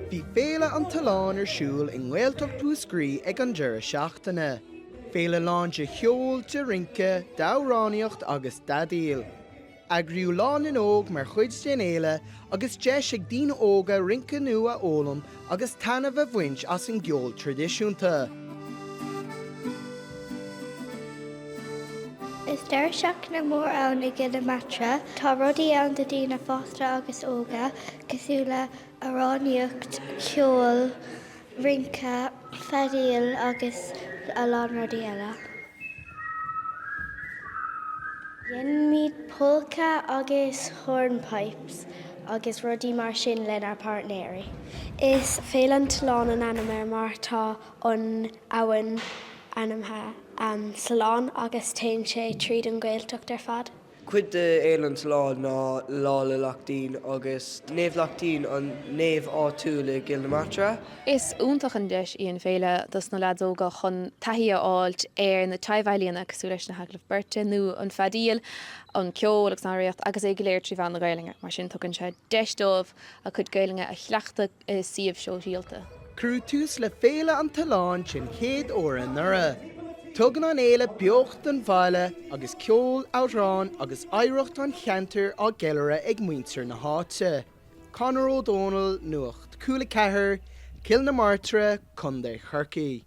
Bhí Féile an tSuláin siúl in Gaeltacht Púscrí ag an deireadh seachtaine. Féile lán de cheol, de rince, d'amhránaíocht agus d'adíl. Agriú lán in óg mar chuid den éile agus deis ag dín óga rince nua ólam agus tanna bheith bhaint as an gceol tradiisiúnta. Is deir seachtaine mór ann i gCill Martra, tá rudaí ann de dtína fóstra agus óga, cosúla amhránaíocht, ceol, rince, fadíl agus a lán rudaí eile. Dhéanann míad polca agus hornpipes agus rudaí mar sin len ar partnéirí. Is féile an tSuláin an anam ar Martra an abhainn anamtha tSuláin agus téann sé tríd an Gaeltacht ar fad. Cuid de éile an tSuláin ná lála leachtaín agus néamh-leachtaín an néamh áitiúla gCill Martra. Is úntaach an deis íon féile dus na ledóga chun taithí áilt ar na taibhhailíonna cosúil leis na haglah berte nó an fadíl, an ceol agus an agus é go léir trí bhean na gaeilge, mar sin tugann sé deisdómh a chud gaeilge a chleachta siomh seo rialta. Crú tús le Féile an tSuláin sin chéad óra nura. Tugann an éile beocht an bhaile agus ceol ádraán agus éireacht an cheantar á gCill ag muintir na háite. Conor Nuacht Cúla4, Cill na Martra, chun de Chorcaí.